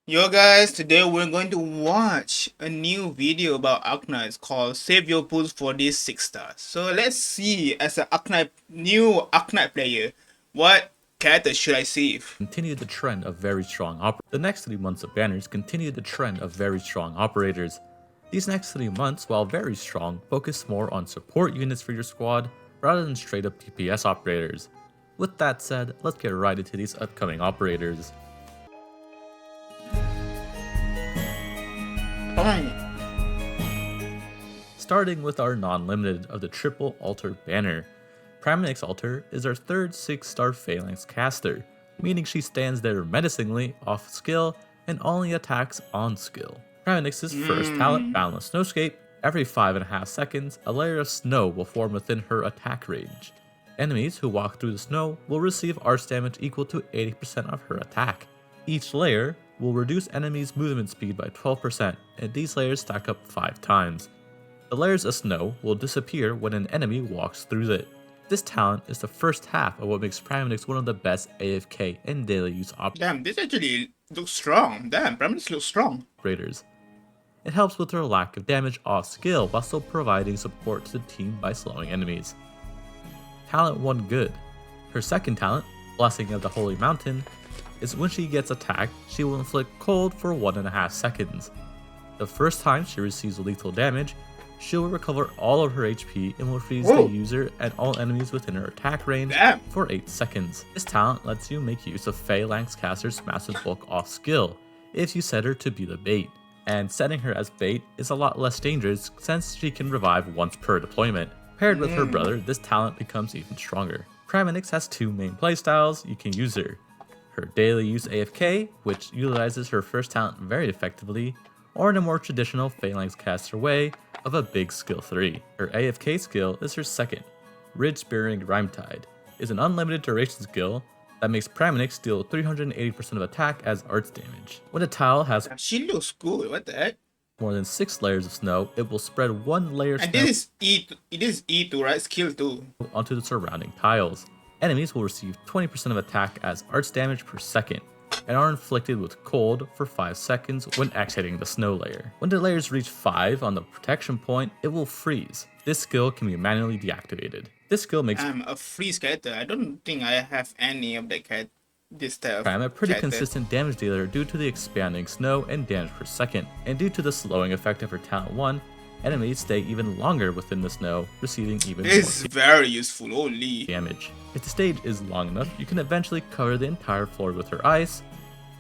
Yo guys, today we're going to watch a new video about ARKNIGHTS called Save Your Pools for these 6 stars. So let's see, as a new ARKNIGHT player, what character should I save? Continue the trend of very strong operators. The next 3 months of banners continue the trend of very strong operators. These next 3 months, while very strong, focus more on support units for your squad rather than straight up DPS operators. With that said, let's get right into these upcoming operators. Starting with our non-limited of the triple altar banner. Pramanix altar is our third 6-star phalanx caster, meaning she stands there menacingly off skill and only attacks on skill. Pramanix's first talent, Boundless Snowscape, every 5.5 seconds, a layer of snow will form within her attack range. Enemies who walk through the snow will receive arch damage equal to 80% of her attack. Each layer will reduce enemies' movement speed by 12%, and these layers stack up 5 times. The layers of snow will disappear when an enemy walks through it. This talent is the first half of what makes Pramanix one of the best AFK and daily use Damn, this actually looks strong. Damn, Pramanix looks strong. operators. It helps with her lack of damage off skill while still providing support to the team by slowing enemies. Talent 1 Good. Her second talent, Blessing of the Holy Mountain, is when she gets attacked, she will inflict cold for 1.5 seconds. The first time she receives lethal damage, she will recover all of her HP and will freeze the user and all enemies within her attack range for 8 seconds. This talent lets you make use of Phalanx Caster's massive bulk off skill if you set her to be the bait, and setting her as bait is a lot less dangerous since she can revive once per deployment. Paired with her brother, this talent becomes even stronger. Pramanix has 2 main playstyles you can use her. Her daily use AFK, which utilizes her first talent very effectively, or in a more traditional Phalanx Caster way of a big skill 3. Her AFK skill is her second, Ridge Spearing Rhymetide, is an unlimited duration skill that makes Pramanix deal 380% of attack as arts damage. When a tile has She looks good, what the heck? more than 6 layers of snow, it will spread 1 layer of And snow this is E2, right? Skill 2. onto the surrounding tiles. Enemies will receive 20% of attack as arts damage per second, and are inflicted with cold for 5 seconds when exiting the snow layer. When the layers reach 5 on the protection point, it will freeze. This skill can be manually deactivated. This skill makes I'm a freeze character. I don't think I have any of that character. This type of Pram a pretty character. consistent damage dealer due to the expanding snow and damage per second, and due to the slowing effect of her talent 1, enemies stay even longer within the snow, receiving even more It's very useful, holy. damage. If the stage is long enough, you can eventually cover the entire floor with her ice,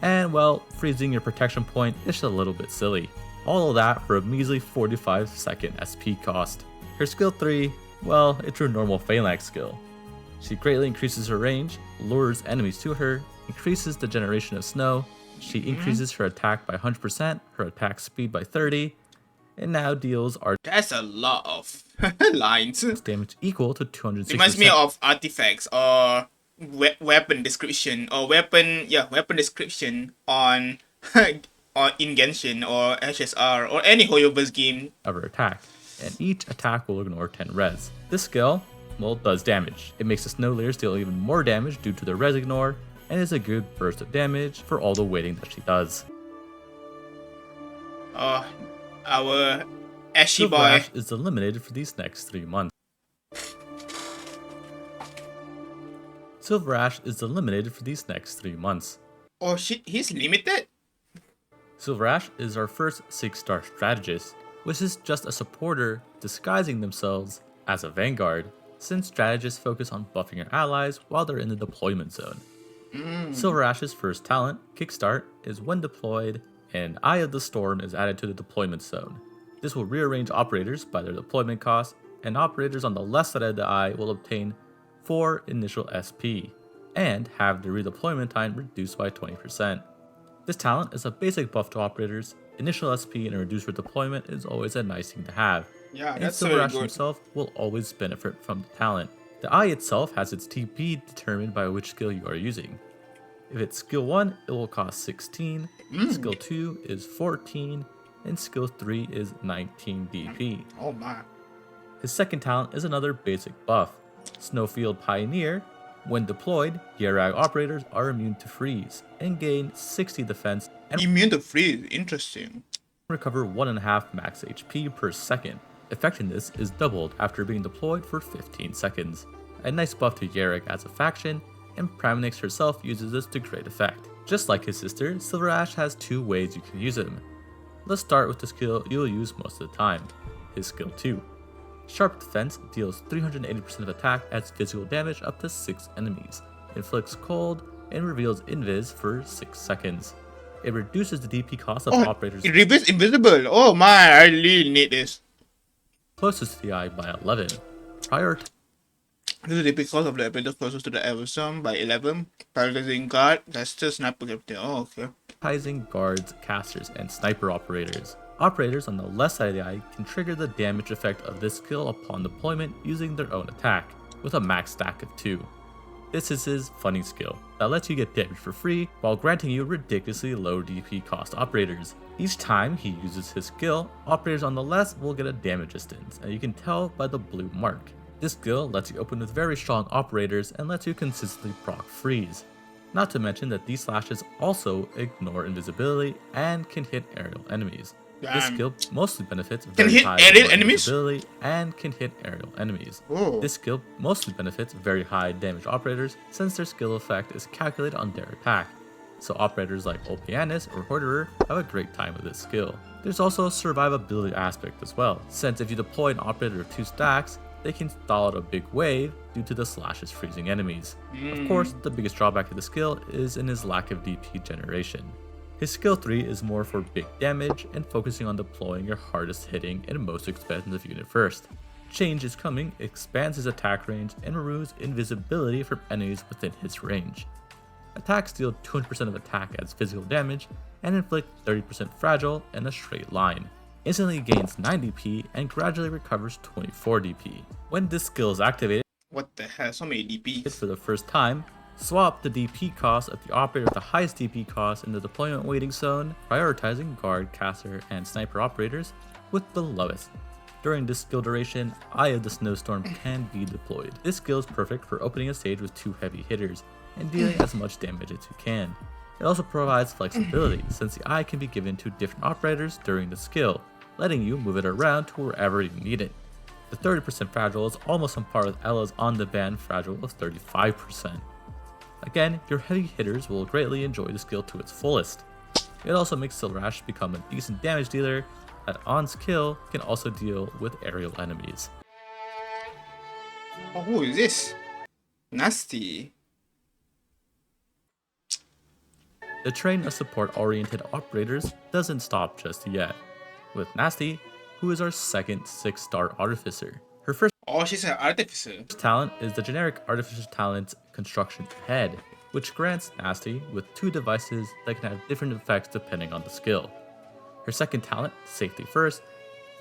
and well, freezing your protection point is just a little bit silly. All of that for a measly 45-second SP cost. Her skill 3, well, it's her normal Phalanx skill. She greatly increases her range, lures enemies to her, increases the generation of snow, she increases her attack by 100%, her attack speed by 30, and now deals arch That's a lot of lines. damage equal to 260. Reminds me of artifacts or weapon description or weapon description on or in Genshin or HSR or any Hoyoverse game. of her attack, and each attack will ignore 10 res. This skill, well, does damage. It makes the snow layers deal even more damage due to the res ignore, and is a good burst of damage for all the waiting that she does. Our Ashy Silver boy. Ash is eliminated for these next 3 months. Silver Ash is eliminated for these next 3 months. Oh shit, he's limited? Silver Ash is our first 6-star strategist, which is just a supporter disguising themselves as a vanguard, since strategists focus on buffing your allies while they're in the deployment zone. Silver Ash's first talent, Kickstart, is when deployed, and Eye of the Storm is added to the deployment zone. This will rearrange operators by their deployment cost, and operators on the left side of the eye will obtain 4 initial SP, and have the redeployment time reduced by 20%. This talent is a basic buff to operators. Initial SP and reduced redeployment is always a nice thing to have, Yeah, and that's Silver very Ash good. himself will always benefit from the talent. The eye itself has its TP determined by which skill you are using. If it's skill 1, it will cost 16, skill 2 is 14, and skill 3 is 19 DP. Oh my. His second talent is another basic buff, Snowfield Pioneer. When deployed, Yarag operators are immune to freeze and gain 60 defense and Immune to freeze. Interesting. recover 1.5 max HP per second. Effectiveness is doubled after being deployed for 15 seconds. A nice buff to Yarick as a faction, and Pramanix herself uses this to great effect. Just like his sister, Silver Ash has 2 ways you can use him. Let's start with the skill you'll use most of the time, his skill 2. Sharp Defense deals 380% of attack, adds physical damage up to 6 enemies, inflicts cold, and reveals invis for 6 seconds. It reduces the DP cost of operators It reveals invisible. Oh my, I really need this. closest to the eye by 11. Prioritizing This is the because of the ability closest to the Everson by 11. Paralyzing guard, that's the sniper captain. Oh, okay. guards, casters, and sniper operators. Operators on the left side of the eye can trigger the damage effect of this skill upon deployment using their own attack, with a max stack of 2. This is his funny skill that lets you get damage for free while granting you ridiculously low DP cost operators. Each time he uses his skill, operators on the left will get a damage distance, and you can tell by the blue mark. This skill lets you open with very strong operators and lets you consistently proc freeze. Not to mention that these slashes also ignore invisibility and can hit aerial enemies. This skill mostly benefits very high invisibility and can hit aerial enemies. This skill mostly benefits very high damage operators since their skill effect is calculated on their attack. So operators like Opianis or Hoarderer have a great time with this skill. There's also a survivability aspect as well, since if you deploy an operator of 2 stacks, they can stall out a big wave due to the slashes freezing enemies. Of course, the biggest drawback to the skill is in his lack of DP generation. His skill 3 is more for big damage and focusing on deploying your hardest hitting and most expensive unit first. Change is Coming expands his attack range and removes invisibility from enemies within his range. Attacks deal 200% of attack as physical damage and inflict 30% fragile in a straight line. Instantly gains 9 DP and gradually recovers 24 DP. When this skill is activated, What the hell, so many DPs. for the first time, swap the DP cost of the operator with the highest DP cost in the deployment waiting zone, prioritizing guard, caster, and sniper operators with the lowest. During this skill duration, Eye of the Snowstorm can be deployed. This skill is perfect for opening a stage with 2 heavy hitters and dealing as much damage as you can. It also provides flexibility since the eye can be given to different operators during the skill, letting you move it around to wherever you need it. The 30% fragile is almost on par with Ella's on-the-band fragile of 35%. Again, your heavy hitters will greatly enjoy the skill to its fullest. It also makes Silver Ash become a decent damage dealer that on skill can also deal with aerial enemies. Oh, who is this? Nasty. The train of support-oriented operators doesn't stop just yet, with Nasty, who is our second 6-star artificer. Her first Oh, she's an artificer. talent is the generic artificer talent Construction Head, which grants Nasty with 2 devices that can have different effects depending on the skill. Her second talent, Safety First,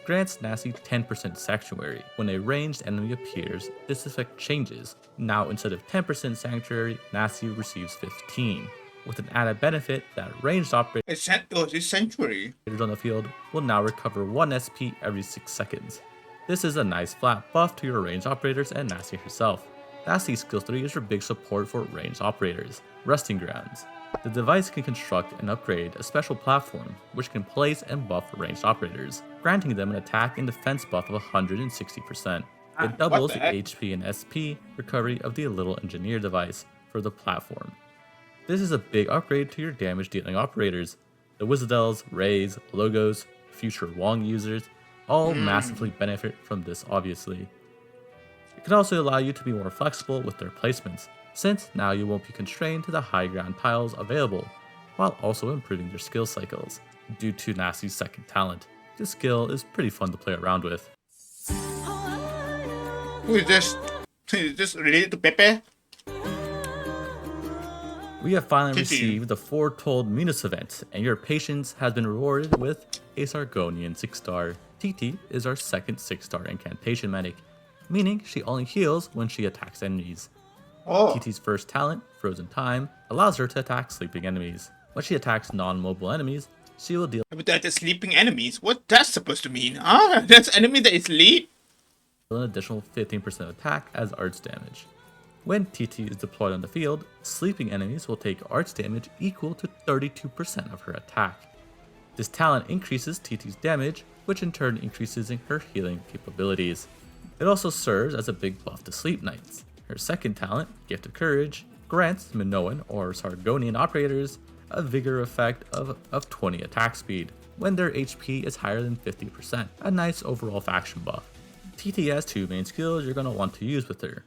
grants Nasty 10% Sanctuary. When a ranged enemy appears, this effect changes. Now instead of 10% Sanctuary, Nasty receives 15, with an added benefit that ranged operators It's Sanctuary. on the field will now recover 1 SP every 6 seconds. This is a nice flat buff to your ranged operators and Nasty herself. Nasty's skill 3 is for big support for ranged operators. Resting Grounds. The device can construct and upgrade a special platform which can place and buff ranged operators, granting them an attack and defense buff of 160%. It doubles the HP and SP recovery of the Little Engineer device for the platform. This is a big upgrade to your damage dealing operators. The Wizardels, Rays, Logos, future Wong users all massively benefit from this obviously. It can also allow you to be more flexible with their placements, since now you won't be constrained to the high ground tiles available, while also improving your skill cycles. Due to Nasty's second talent, this skill is pretty fun to play around with. Who is this? Is this related to Pepe? We have finally Titi. received the foretold Minos event, and your patience has been rewarded with a Sargonian 6-star. Titi is our second 6-star incantation medic, meaning she only heals when she attacks enemies. Oh. Titi's first talent, Frozen Time, allows her to attack sleeping enemies. When she attacks non-mobile enemies, she will deal But that's sleeping enemies. What that's supposed to mean? Huh? That's enemy that is sleep? an additional 15% attack as arts damage. When Titi is deployed on the field, sleeping enemies will take arts damage equal to 32% of her attack. This talent increases Titi's damage, which in turn increases in her healing capabilities. It also serves as a big buff to Sleep Knights. Her second talent, Gift of Courage, grants Minoan or Sargonian operators a vigor effect of 20 attack speed when their HP is higher than 50%, a nice overall faction buff. Titi has two main skills you're going to want to use with her.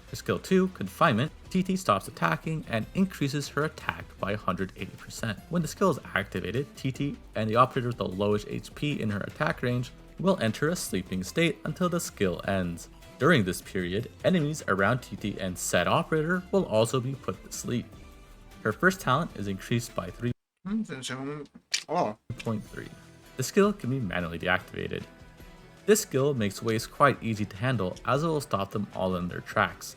For skill 2, Confinement, Titi stops attacking and increases her attack by 180%. When the skill is activated, Titi and the operator with the lowest HP in her attack range will enter a sleeping state until the skill ends. During this period, enemies around Titi and said operator will also be put to sleep. Her first talent is increased by 3.3. The skill can be manually deactivated. This skill makes waves quite easy to handle as it will stop them all in their tracks.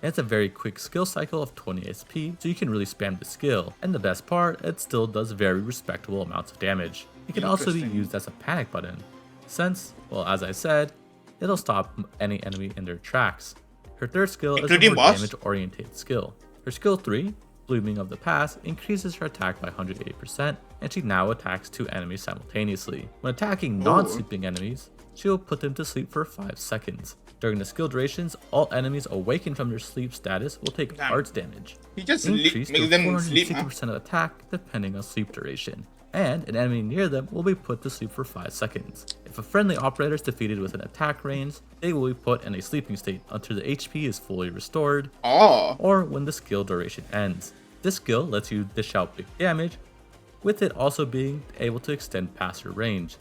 And it's a very quick skill cycle of 20 SP, so you can really spam the skill, and the best part, it still does very respectable amounts of damage. It can also be used as a panic button, since, well, as I said, it'll stop any enemy in their tracks. Her third skill is a more damage oriented skill. Her skill 3, Blooming of the Past, increases her attack by 180%, and she now attacks 2 enemies simultaneously. When attacking non-sleeping enemies, she will put them to sleep for 5 seconds. During the skill durations, all enemies awakened from their sleep status will take arts damage, increased to 460% of attack depending on sleep duration, and an enemy near them will be put to sleep for 5 seconds. If a friendly operator is defeated with an attack range, they will be put in a sleeping state until the HP is fully restored, or when the skill duration ends. This skill lets you dish out big damage, with it also being able to extend past her range.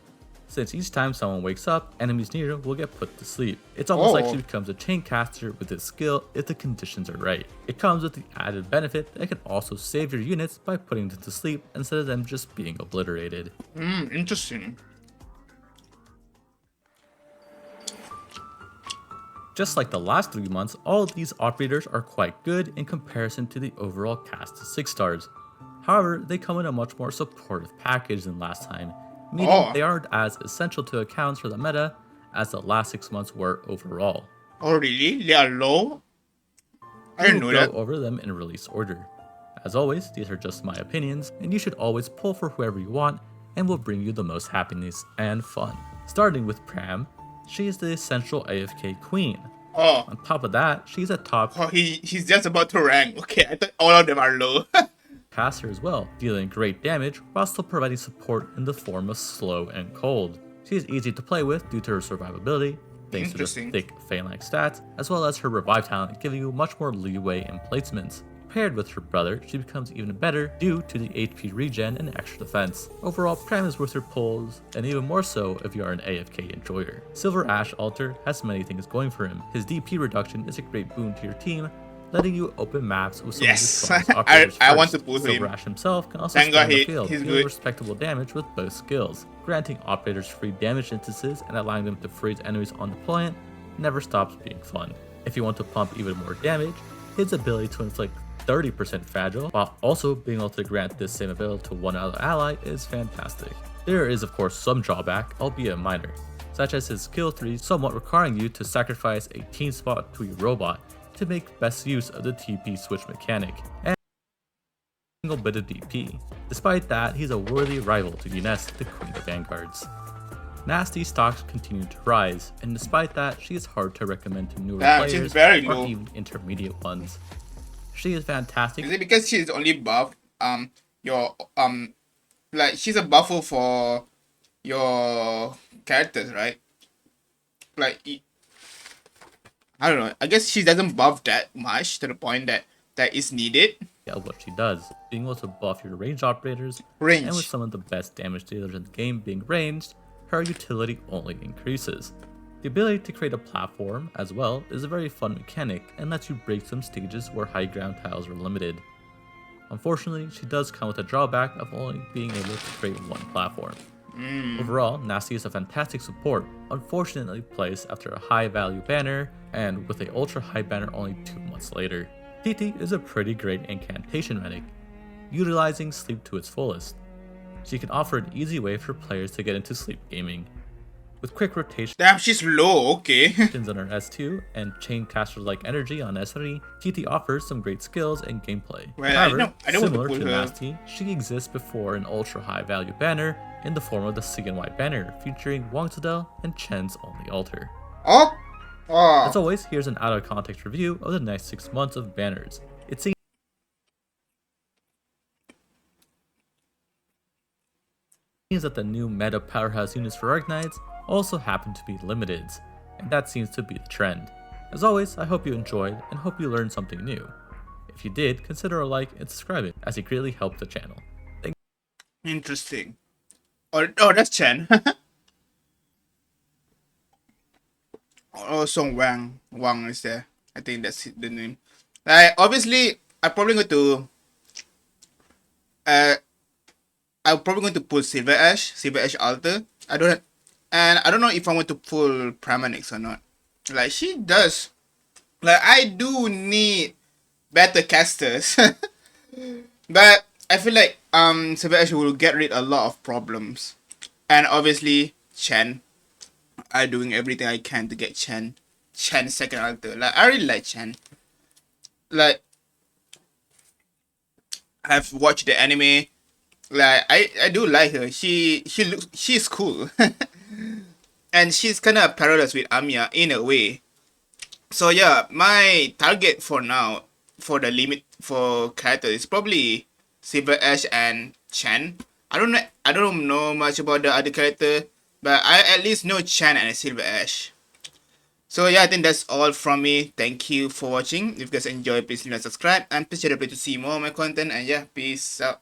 Since each time someone wakes up, enemies near her will get put to sleep. It's almost like she becomes a chain caster with this skill if the conditions are right. It comes with the added benefit that it can also save your units by putting them to sleep instead of them just being obliterated. Interesting. Just like the last 3 months, all of these operators are quite good in comparison to the overall cast of 6 stars. However, they come in a much more supportive package than last time, meaning they aren't as essential to accounts for the meta as the last 6 months were overall. Oh really? They are low? I didn't know that. We'll go over them in release order. As always, these are just my opinions, and you should always pull for whoever you want and will bring you the most happiness and fun. Starting with Pram, she is the essential AFK queen. On top of that, she's a top he's just about to rank. Okay, I thought all of them are low. caster as well, dealing great damage while still providing support in the form of slow and cold. She is easy to play with due to her survivability, thanks to the thick phalanx stats, as well as her revive talent giving you much more leeway in placements. Paired with her brother, she becomes even better due to the HP regen and extra defense. Overall, Pram is worth her pulls, and even more so if you are an AFK enjoyer. Silver Ash Altar has many things going for him. His DP reduction is a great boon to your team, letting you open maps with some of the strongest operators I want to pull him. Silver Ash himself can also stand the field, dealing respectable damage with both skills. Granting operators free damage instances and allowing them to freeze enemies on deployment never stops being fun. If you want to pump even more damage, his ability to inflict 30% fragile, while also being able to grant this same ability to one other ally is fantastic. There is of course some drawback, albeit minor, such as his skill 3 somewhat requiring you to sacrifice a team spot to your robot to make best use of the TP switch mechanic, and a single bit of DP. Despite that, he's a worthy rival to Ynez, the Queen of Vanguards. Nasty stocks continue to rise, and despite that, she is hard to recommend to newer players or even intermediate ones. She is fantastic. Is it because she's only buffed like she's a buffer for your characters, right? Like I don't know. I guess she doesn't buff that much to the point that is needed. Yeah, what she does, being able to buff your range operators, and with some of the best damage dealers in the game being ranged, her utility only increases. The ability to create a platform as well is a very fun mechanic and lets you break some stages where high ground tiles are limited. Unfortunately, she does come with a drawback of only being able to create one platform. Overall, Nasty is a fantastic support, unfortunately placed after a high value banner and with a ultra high banner only 2 months later. Titi is a pretty great incantation medic, utilizing sleep to its fullest. She can offer an easy way for players to get into sleep gaming. with quick rotations Damn, she's low. Okay. on her S2 and chain caster-like energy on S3, Titi offers some great skills and gameplay. Well, However, I don't want to similar pull to her. Nasty, she exists before an ultra-high value banner in the form of the CNY banner, featuring Wangzadel and Chen's only altar. Oh. As Oh. always, here's an out-of-context review of the next 6 months of banners. It seems that the new meta powerhouse units for ARKNIGHTS also happen to be limiteds, and that seems to be the trend. As always, I hope you enjoyed and hope you learned something new. If you did, consider a like and subscribing, as it greatly helps the channel. Interesting. Oh, that's Chen. Oh, Song Wang. Wang is there. I think that's the name. Obviously, I'm probably going to. I'm probably going to pull Silver Ash Altar. I don't know if I want to pull Pramanix or not. Like she does. Like I do need better casters, but I feel like Silver Ash will get rid of a lot of problems, and obviously Chen. I'm doing everything I can to get Chen second altar. Like I really like Chen. Like I've watched the anime. Like I do like her. She's cool. And she's kind of parallels with Amiya in a way. So yeah, my target for now for the limit for character is probably Silver Ash and Chen. I don't know much about the other character, but I at least know Chen and Silver Ash. So yeah, I think that's all from me. Thank you for watching. If you guys enjoyed, please leave a subscribe and please share the play to see more of my content. And yeah, peace out.